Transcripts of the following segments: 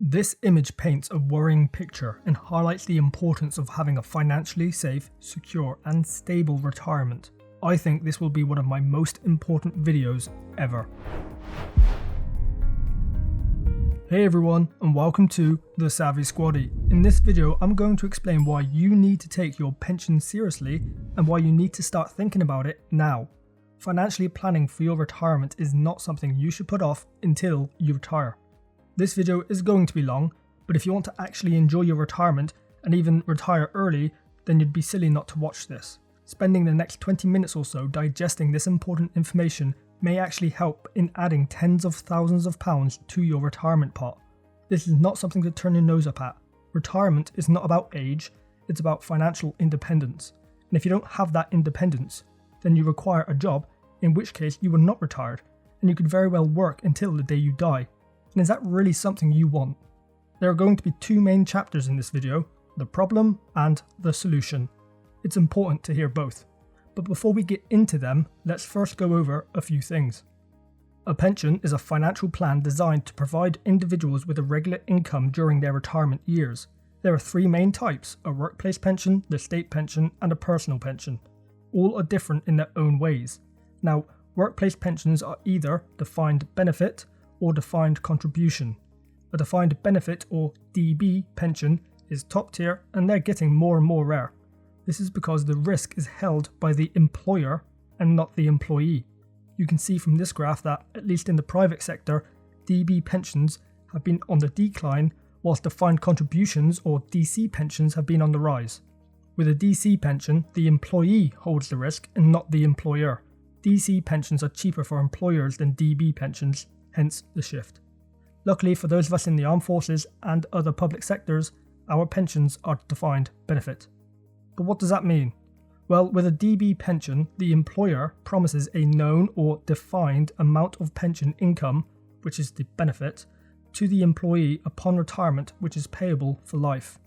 This image paints a worrying picture and highlights the importance of having a financially safe, secure and stable retirement. I think this will be one of my most important videos ever. Hey everyone, and welcome to The Savvy Squaddy. In this video, I'm going to explain why you need to take your pension seriously and why you need to start thinking about it now. Financially planning for your retirement is not something you should put off until you retire. This video is going to be long, but if you want to actually enjoy your retirement and even retire early, then you'd be silly not to watch this. Spending the next 20 minutes or so digesting this important information may actually help in adding tens of thousands of pounds to your retirement pot. This is not something to turn your nose up at. Retirement is not about age, it's about financial independence. And if you don't have that independence, then you require a job, in which case you are not retired, and you could very well work until the day you die. And is that really something you want? There are going to be two main chapters in this video, the problem and the solution. It's important to hear both. But before we get into them, let's first go over a few things. A pension is a financial plan designed to provide individuals with a regular income during their retirement years. There are three main types: a workplace pension, the state pension, and a personal pension. All are different in their own ways. Now, workplace pensions are either defined benefit or defined contribution. A defined benefit or DB pension is top tier and they're getting more and more rare. This is because the risk is held by the employer and not the employee. You can see from this graph that, at least in the private sector, DB pensions have been on the decline, whilst defined contributions or DC pensions have been on the rise. With a DC pension, the employee holds the risk and not the employer. DC pensions are cheaper for employers than DB pensions, hence the shift. Luckily for those of us in the armed forces and other public sectors, our pensions are defined benefit. But what does that mean? Well, with a DB pension, the employer promises a known or defined amount of pension income, which is the benefit, to the employee upon retirement, which is payable for life.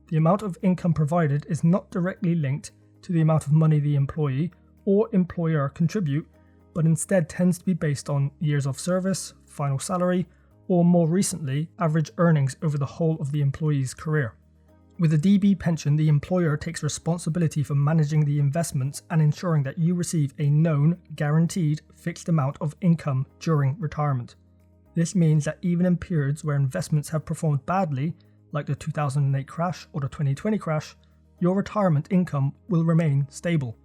The amount of income provided is not directly linked to the amount of money the employee or employer contribute, but instead tends to be based on years of service, final salary, or more recently, average earnings over the whole of the employee's career. With a DB pension, the employer takes responsibility for managing the investments and ensuring that you receive a known, guaranteed, fixed amount of income during retirement. This means that even in periods where investments have performed badly, like the 2008 crash or the 2020 crash, your retirement income will remain stable,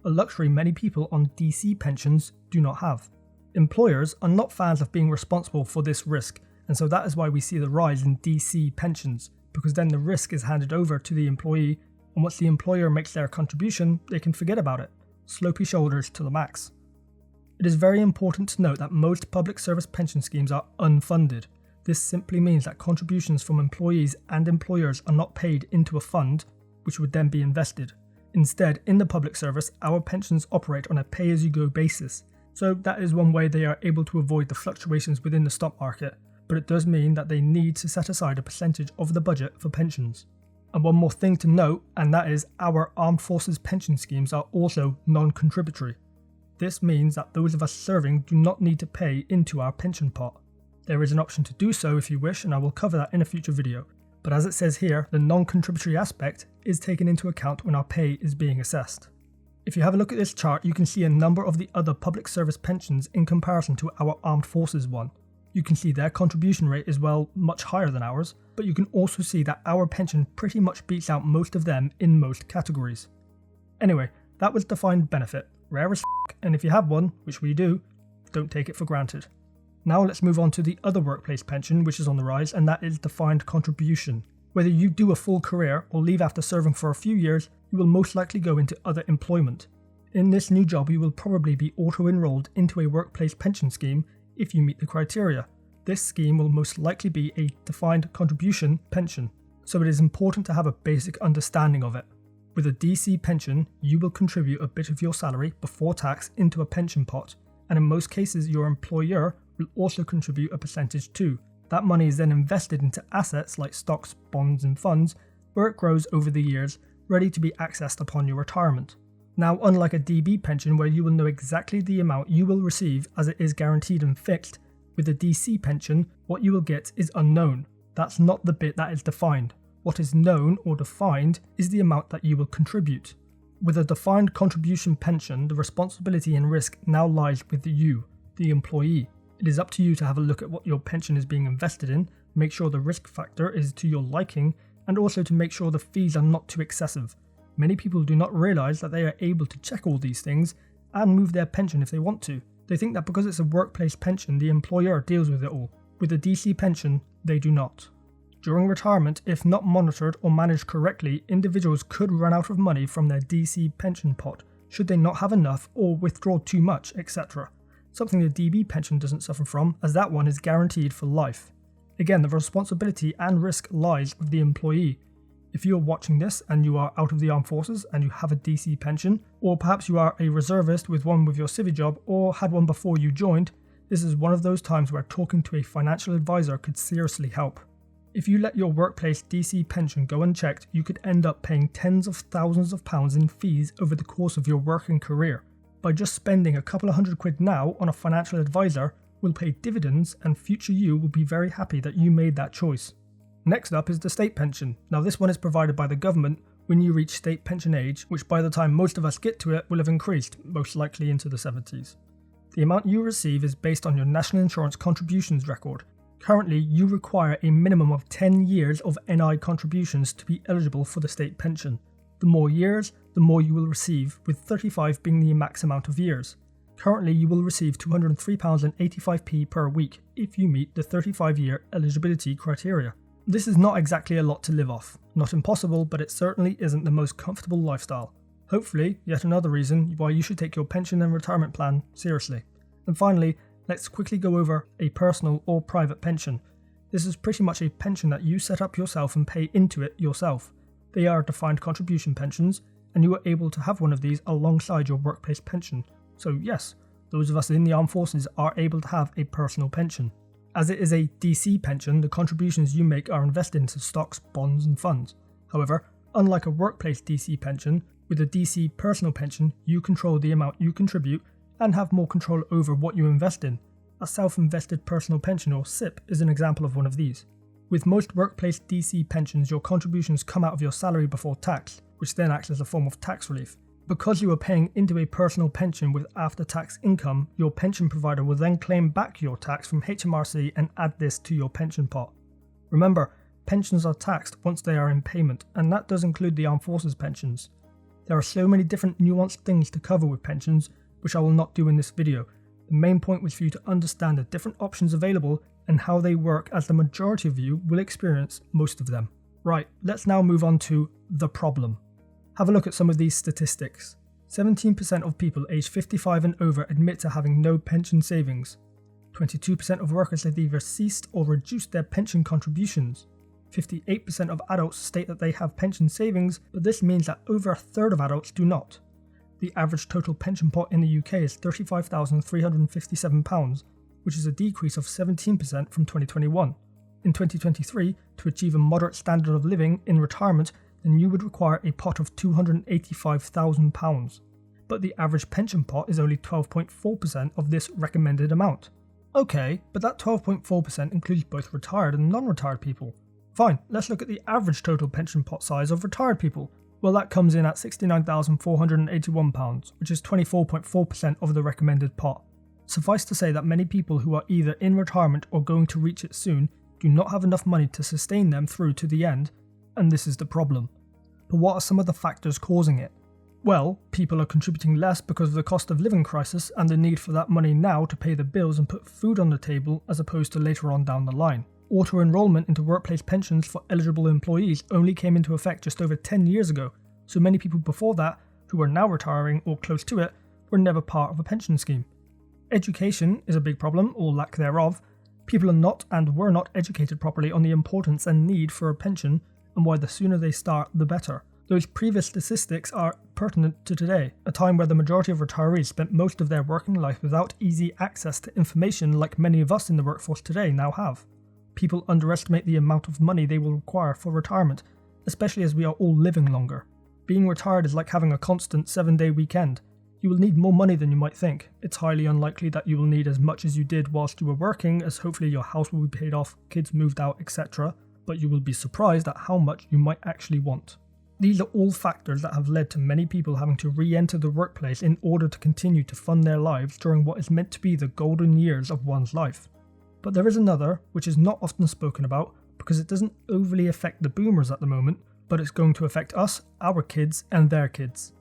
a luxury many people on DC pensions do not have. Employers are not fans of being responsible for this risk, and so that is why we see the rise in DC pensions, because then the risk is handed over to the employee, and once the employer makes their contribution, they can forget about it. Slopey shoulders to the max. It is very important to note that most public service pension schemes are unfunded. This simply means that contributions from employees and employers are not paid into a fund, which would then be invested. Instead, in the public service, our pensions operate on a pay-as-you-go basis, so that is one way they are able to avoid the fluctuations within the stock market, but it does mean that they need to set aside a percentage of the budget for pensions. And one more thing to note, and that is our armed forces pension schemes are also non-contributory. This means that those of us serving do not need to pay into our pension pot. There is an option to do so if you wish, and I will cover that in a future video. But as it says here, the non-contributory aspect is taken into account when our pay is being assessed. If you have a look at this chart, you can see a number of the other public service pensions in comparison to our armed forces one. You can see their contribution rate is much higher than ours, but you can also see that our pension pretty much beats out most of them in most categories. Anyway, that was defined benefit, rare as f***, and if you have one, which we do, don't take it for granted. Now let's move on to the other workplace pension, which is on the rise, and that is defined contribution. Whether you do a full career or leave after serving for a few years, you will most likely go into other employment. In this new job, you will probably be auto-enrolled into a workplace pension scheme if you meet the criteria. This scheme will most likely be a defined contribution pension, so it is important to have a basic understanding of it. With a DC pension, you will contribute a bit of your salary before tax into a pension pot, and in most cases your employer will also contribute a percentage too. That money is then invested into assets like stocks, bonds and funds, where it grows over the years, ready to be accessed upon your retirement. Now, unlike a DB pension where you will know exactly the amount you will receive as it is guaranteed and fixed, with a DC pension, what you will get is unknown. That's not the bit that is defined. What is known or defined is the amount that you will contribute. With a defined contribution pension, the responsibility and risk now lies with you, the employee. It is up to you to have a look at what your pension is being invested in, make sure the risk factor is to your liking, and also to make sure the fees are not too excessive. Many people do not realise that they are able to check all these things and move their pension if they want to. They think that because it's a workplace pension, the employer deals with it all. With a DC pension, they do not. During retirement, if not monitored or managed correctly, individuals could run out of money from their DC pension pot, should they not have enough or withdraw too much, etc. Something the DB pension doesn't suffer from, as that one is guaranteed for life. Again, the responsibility and risk lies with the employee. If you are watching this and you are out of the armed forces and you have a DC pension, or perhaps you are a reservist with one with your civvy job or had one before you joined, this is one of those times where talking to a financial advisor could seriously help. If you let your workplace DC pension go unchecked, you could end up paying tens of thousands of pounds in fees over the course of your working career. By just spending a couple of £100 now on a financial advisor will pay dividends, and future you will be very happy that you made that choice. Next up is the state pension. Now this one is provided by the government when you reach state pension age, which by the time most of us get to it will have increased, most likely into the 70s. The amount you receive is based on your national insurance contributions record. Currently, you require a minimum of 10 years of NI contributions to be eligible for the state pension. The more years, the more you will receive, with 35 being the max amount of years. Currently, you will receive £203.85 per week if you meet the 35-year eligibility criteria. This is not exactly a lot to live off. Not impossible, but it certainly isn't the most comfortable lifestyle. Hopefully, yet another reason why you should take your pension and retirement plan seriously. And finally, let's quickly go over a personal or private pension. This is pretty much a pension that you set up yourself and pay into it yourself. They are defined contribution pensions, and you are able to have one of these alongside your workplace pension. So yes, those of us in the armed forces are able to have a personal pension. As it is a DC pension, the contributions you make are invested into stocks, bonds and funds. However, unlike a workplace DC pension, with a DC personal pension, you control the amount you contribute and have more control over what you invest in. A self-invested personal pension, or SIP, is an example of one of these. With most workplace DC pensions, your contributions come out of your salary before tax, which then acts as a form of tax relief. Because you are paying into a personal pension with after-tax income, your pension provider will then claim back your tax from HMRC and add this to your pension pot. Remember, pensions are taxed once they are in payment, and that does include the armed forces pensions. There are so many different nuanced things to cover with pensions, which I will not do in this video. The main point was for you to understand the different options available and how they work, as the majority of you will experience most of them. Right, let's now move on to the problem. Have a look at some of these statistics. 17% of people aged 55 and over admit to having no pension savings. 22% of workers have either ceased or reduced their pension contributions. 58% of adults state that they have pension savings, but this means that over a third of adults do not. The average total pension pot in the UK is £35,357, which is a decrease of 17% from 2021. In 2023, to achieve a moderate standard of living in retirement, then you would require a pot of £285,000. But the average pension pot is only 12.4% of this recommended amount. Okay, but that 12.4% includes both retired and non-retired people. Fine, let's look at the average total pension pot size of retired people. Well, that comes in at £69,481, which is 24.4% of the recommended pot. Suffice to say that many people who are either in retirement or going to reach it soon do not have enough money to sustain them through to the end, and this is the problem. But what are some of the factors causing it? Well, people are contributing less because of the cost of living crisis and the need for that money now to pay the bills and put food on the table, as opposed to later on down the line. Auto-enrollment into workplace pensions for eligible employees only came into effect just over 10 years ago, so many people before that, who are now retiring or close to it, were never part of a pension scheme. Education is a big problem, or lack thereof. People are not and were not educated properly on the importance and need for a pension, and why the sooner they start, the better. Those previous statistics are pertinent to today, a time where the majority of retirees spent most of their working life without easy access to information like many of us in the workforce today now have. People underestimate the amount of money they will require for retirement, especially as we are all living longer. Being retired is like having a constant 7-day weekend. You will need more money than you might think. It's highly unlikely that you will need as much as you did whilst you were working, as hopefully your house will be paid off, kids moved out, etc. But you will be surprised at how much you might actually want. These are all factors that have led to many people having to re-enter the workplace in order to continue to fund their lives during what is meant to be the golden years of one's life. But there is another, which is not often spoken about because it doesn't overly affect the boomers at the moment, but it's going to affect us, our kids, and their kids.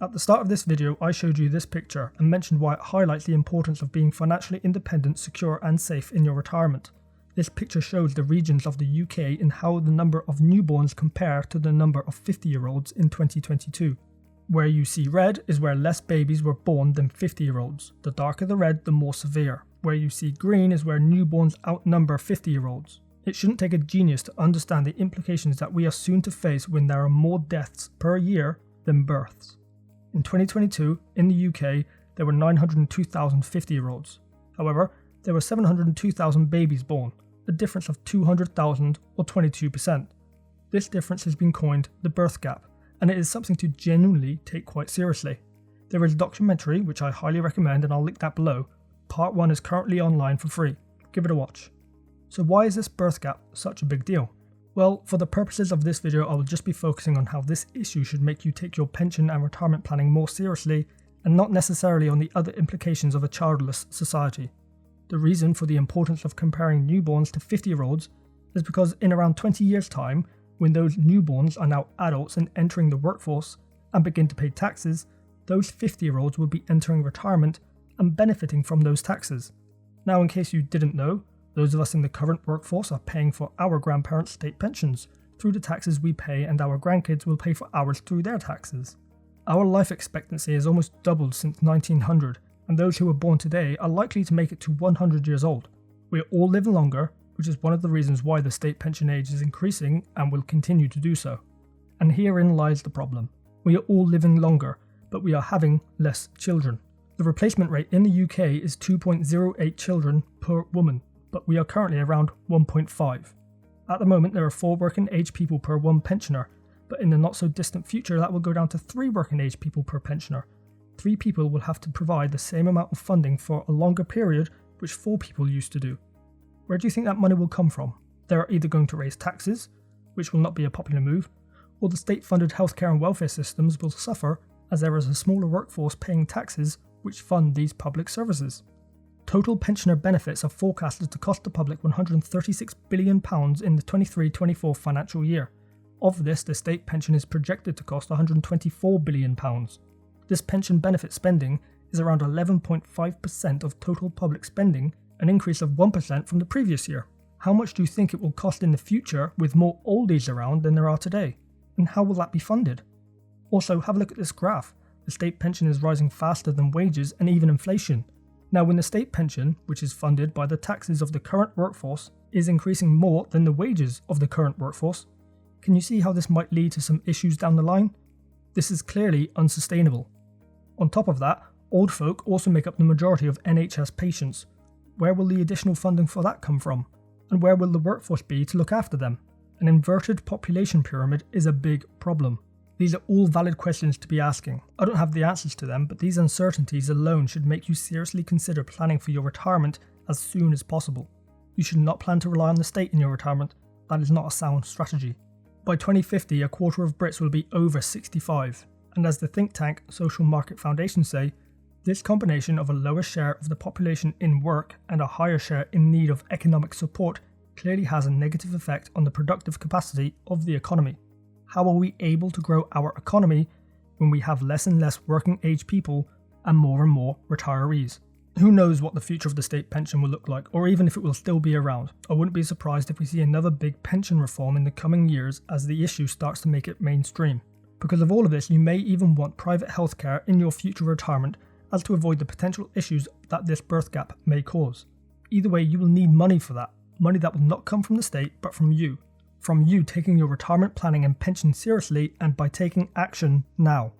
At the start of this video, I showed you this picture and mentioned why it highlights the importance of being financially independent, secure, and safe in your retirement. This picture shows the regions of the UK and how the number of newborns compare to the number of 50-year-olds in 2022. Where you see red is where less babies were born than 50-year-olds. The darker the red, the more severe. Where you see green is where newborns outnumber 50-year-olds. It shouldn't take a genius to understand the implications that we are soon to face when there are more deaths per year than births. In 2022, in the UK, there were 902,000 50-year-olds. However, there were 702,000 babies born, a difference of 200,000 or 22%. This difference has been coined the birth gap, and it is something to genuinely take quite seriously. There is a documentary, which I highly recommend, and I'll link that below. Part 1 is currently online for free. Give it a watch. So why is this birth gap such a big deal? Well, for the purposes of this video, I will just be focusing on how this issue should make you take your pension and retirement planning more seriously, and not necessarily on the other implications of a childless society. The reason for the importance of comparing newborns to 50-year-olds is because in around 20 years' time, when those newborns are now adults and entering the workforce and begin to pay taxes, those 50-year-olds will be entering retirement and benefiting from those taxes. Now, in case you didn't know, those of us in the current workforce are paying for our grandparents' state pensions through the taxes we pay, and our grandkids will pay for ours through their taxes. Our life expectancy has almost doubled since 1900, and those who are born today are likely to make it to 100 years old. We are all living longer, which is one of the reasons why the state pension age is increasing and will continue to do so. And herein lies the problem. We are all living longer, but we are having less children. The replacement rate in the UK is 2.08 children per woman, but we are currently around 1.5. At the moment, there are 4 working age people per 1 pensioner, but in the not so distant future that will go down to 3 working age people per pensioner. 3 people will have to provide the same amount of funding for a longer period, which 4 people used to do. Where do you think that money will come from? They are either going to raise taxes, which will not be a popular move, or the state-funded healthcare and welfare systems will suffer as there is a smaller workforce paying taxes which fund these public services. Total pensioner benefits are forecasted to cost the public £136 billion in the 23-24 financial year. Of this, the state pension is projected to cost £124 billion. This pension benefit spending is around 11.5% of total public spending, an increase of 1% from the previous year. How much do you think it will cost in the future with more oldies around than there are today? And how will that be funded? Also, have a look at this graph. The state pension is rising faster than wages and even inflation. Now, when the state pension, which is funded by the taxes of the current workforce, is increasing more than the wages of the current workforce, can you see how this might lead to some issues down the line? This is clearly unsustainable. On top of that, old folk also make up the majority of NHS patients. Where will the additional funding for that come from? And where will the workforce be to look after them? An inverted population pyramid is a big problem. These are all valid questions to be asking. I don't have the answers to them, but these uncertainties alone should make you seriously consider planning for your retirement as soon as possible. You should not plan to rely on the state in your retirement. That is not a sound strategy. By 2050, a quarter of Brits will be over 65, and as the think tank Social Market Foundation say, this combination of a lower share of the population in work and a higher share in need of economic support clearly has a negative effect on the productive capacity of the economy. How are we able to grow our economy when we have less and less working age people and more retirees? Who knows what the future of the state pension will look like, or even if it will still be around. I wouldn't be surprised if we see another big pension reform in the coming years as the issue starts to make it mainstream. Because of all of this, you may even want private healthcare in your future retirement as to avoid the potential issues that this birth gap may cause. Either way, you will need money for that. Money that will not come from the state, but from you. From you taking your retirement planning and pension seriously, and by taking action now.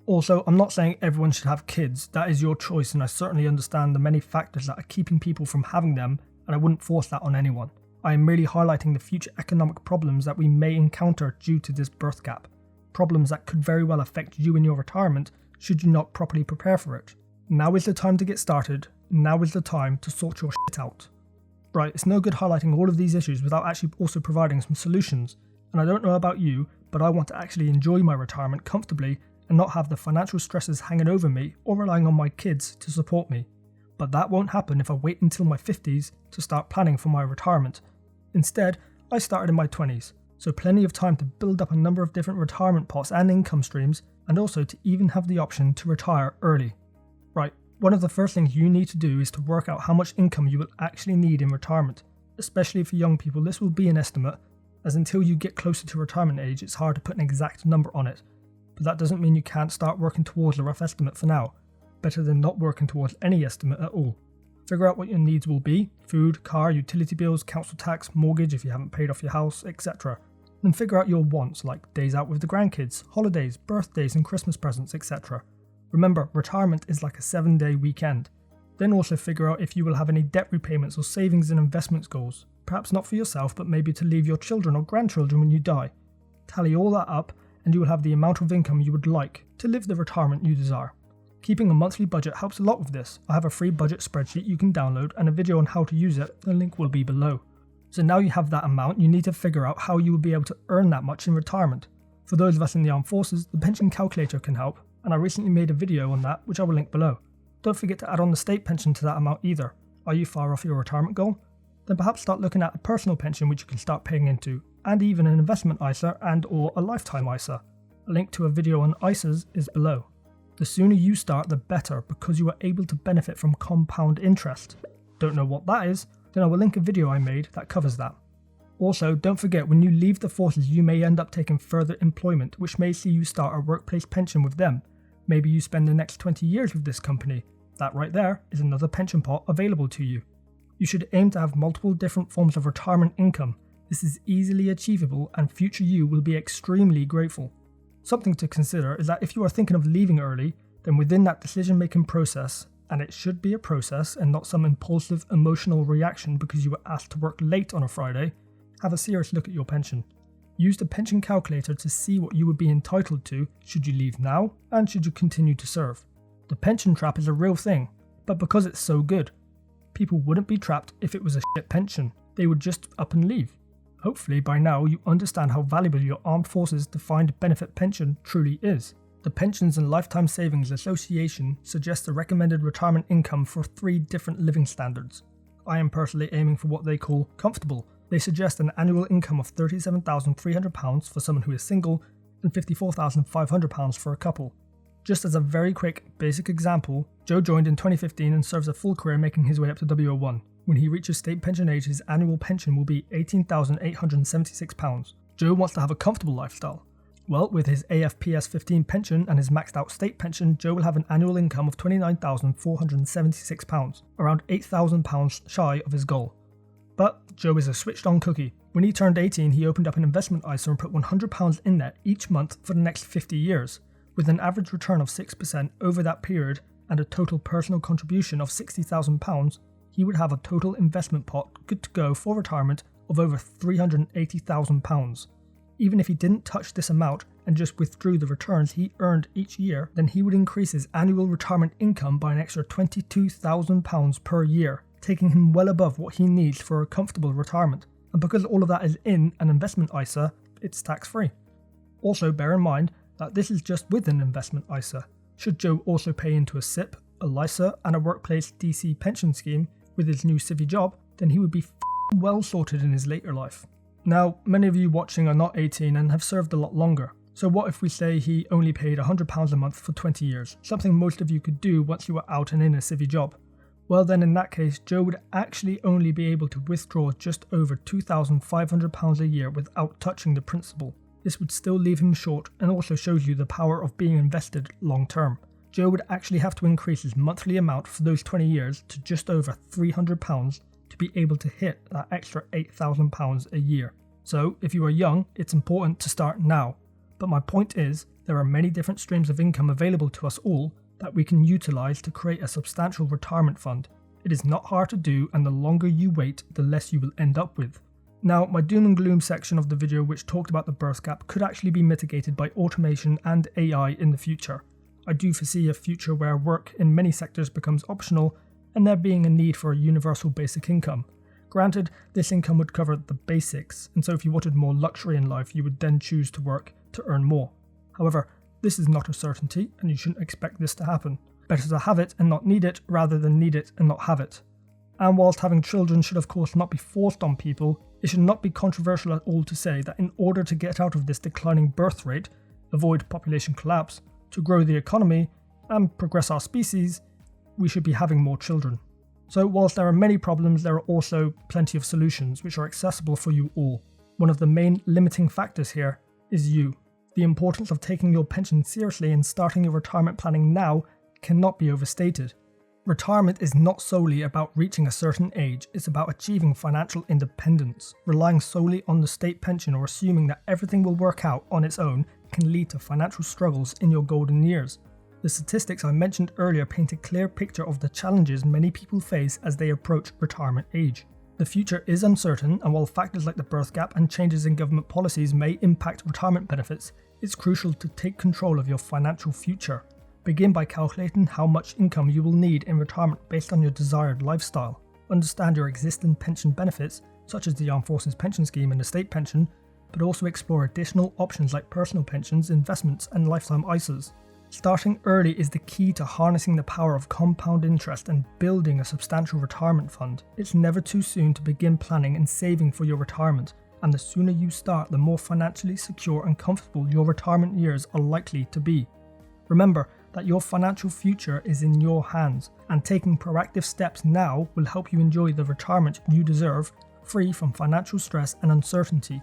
Also, I'm not saying everyone should have kids. That is your choice, and I certainly understand the many factors that are keeping people from having them, and I wouldn't force that on anyone. I am merely highlighting the future economic problems that we may encounter due to this birth gap. Problems that could very well affect you in your retirement should you not properly prepare for it. Now is the time to get started. Now is the time to sort your shit out. Right, it's no good highlighting all of these issues without actually also providing some solutions. And I don't know about you, but I want to actually enjoy my retirement comfortably and not have the financial stresses hanging over me or relying on my kids to support me. But that won't happen if I wait until my 50s to start planning for my retirement. Instead, I started in my 20s, so plenty of time to build up a number of different retirement pots and income streams, and also to even have the option to retire early. Right, one of the first things you need to do is to work out how much income you will actually need in retirement. Especially for young people, this will be an estimate, as until you get closer to retirement age, it's hard to put an exact number on it. But that doesn't mean you can't start working towards a rough estimate for now. Better than not working towards any estimate at all. Figure out what your needs will be: food, car, utility bills, council tax, mortgage if you haven't paid off your house, etc. Then figure out your wants like days out with the grandkids, holidays, birthdays and Christmas presents, etc. Remember, retirement is like a 7-day weekend. Then also figure out if you will have any debt repayments or savings and investments goals. Perhaps not for yourself, but maybe to leave your children or grandchildren when you die. Tally all that up and you will have the amount of income you would like to live the retirement you desire. Keeping a monthly budget helps a lot with this. I have a free budget spreadsheet you can download and a video on how to use it, the link will be below. So now you have that amount, you need to figure out how you will be able to earn that much in retirement. For those of us in the armed forces, the pension calculator can help, and I recently made a video on that which I will link below. Don't forget to add on the state pension to that amount either. Are you far off your retirement goal? Then perhaps start looking at a personal pension which you can start paying into, and even an investment ISA and or a lifetime ISA. A link to a video on ISAs is below. The sooner you start, the better, because you are able to benefit from compound interest. Don't know what that is? Then I will link a video I made that covers that. Also, don't forget, when you leave the forces, you may end up taking further employment, which may see you start a workplace pension with them. Maybe you spend the next 20 years with this company. That right there is another pension pot available to you. You should aim to have multiple different forms of retirement income. This is easily achievable and future you will be extremely grateful. Something to consider is that if you are thinking of leaving early, then within that decision-making process, and it should be a process and not some impulsive emotional reaction because you were asked to work late on a Friday, have a serious look at your pension. Use the pension calculator to see what you would be entitled to should you leave now and should you continue to serve. The pension trap is a real thing, but because it's so good, people wouldn't be trapped if it was a shit pension. They would just up and leave. Hopefully by now you understand how valuable your Armed Forces Defined Benefit Pension truly is. The Pensions and Lifetime Savings Association suggests a recommended retirement income for 3 different living standards. I am personally aiming for what they call comfortable. They suggest an annual income of £37,300 for someone who is single and £54,500 for a couple. Just as a very quick basic example, Joe joined in 2015 and serves a full career making his way up to WO1. When he reaches state pension age, his annual pension will be £18,876. Joe wants to have a comfortable lifestyle. Well, with his AFPS 15 pension and his maxed out state pension, Joe will have an annual income of £29,476, around £8,000 shy of his goal. But Joe is a switched on cookie. When he turned 18, he opened up an investment ISA and put £100 in there each month for the next 50 years, with an average return of 6% over that period and a total personal contribution of £60,000. He would have a total investment pot good to go for retirement of over £380,000. Even if he didn't touch this amount and just withdrew the returns he earned each year, then he would increase his annual retirement income by an extra £22,000 per year, taking him well above what he needs for a comfortable retirement. And because all of that is in an investment ISA, it's tax-free. Also bear in mind that this is just with an investment ISA. Should Joe also pay into a SIP, a LISA and a workplace DC pension scheme with his new civvy job, then he would be well sorted in his later life. Now, many of you watching are not 18 and have served a lot longer. So what if we say he only paid £100 a month for 20 years, something most of you could do once you were out and in a civvy job? Well then in that case, Joe would actually only be able to withdraw just over £2,500 a year without touching the principal. This would still leave him short and also shows you the power of being invested long term. Joe would actually have to increase his monthly amount for those 20 years to just over £300 to be able to hit that extra £8,000 a year. So if you are young, it's important to start now. But my point is, there are many different streams of income available to us all that we can utilise to create a substantial retirement fund. It is not hard to do, and the longer you wait, the less you will end up with. Now, my doom and gloom section of the video which talked about the birth gap could actually be mitigated by automation and AI in the future. I do foresee a future where work in many sectors becomes optional and there being a need for a universal basic income. Granted, this income would cover the basics, and so if you wanted more luxury in life, you would then choose to work to earn more. However, this is not a certainty, and you shouldn't expect this to happen. Better to have it and not need it, rather than need it and not have it. And whilst having children should of course not be forced on people, it should not be controversial at all to say that in order to get out of this declining birth rate, avoid population collapse, to grow the economy, and progress our species, we should be having more children. So whilst there are many problems, there are also plenty of solutions which are accessible for you all. One of the main limiting factors here is you. The importance of taking your pension seriously and starting your retirement planning now cannot be overstated. Retirement is not solely about reaching a certain age, it's about achieving financial independence. Relying solely on the state pension or assuming that everything will work out on its own can lead to financial struggles in your golden years. The statistics I mentioned earlier paint a clear picture of the challenges many people face as they approach retirement age. The future is uncertain, and while factors like the birth gap and changes in government policies may impact retirement benefits, it's crucial to take control of your financial future. Begin by calculating how much income you will need in retirement based on your desired lifestyle. Understand your existing pension benefits, such as the Armed Forces Pension Scheme and the state pension, but also explore additional options like personal pensions, investments, and lifetime ISAs. Starting early is the key to harnessing the power of compound interest and building a substantial retirement fund. It's never too soon to begin planning and saving for your retirement, and the sooner you start, the more financially secure and comfortable your retirement years are likely to be. Remember that your financial future is in your hands, and taking proactive steps now will help you enjoy the retirement you deserve, free from financial stress and uncertainty.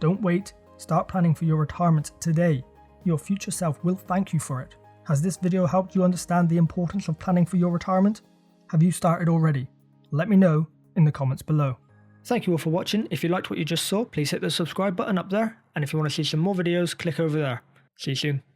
Don't wait, start planning for your retirement today. Your future self will thank you for it. Has this video helped you understand the importance of planning for your retirement? Have you started already? Let me know in the comments below. Thank you all for watching. If you liked what you just saw, please hit the subscribe button up there, and if you want to see some more videos, click over there. See you soon.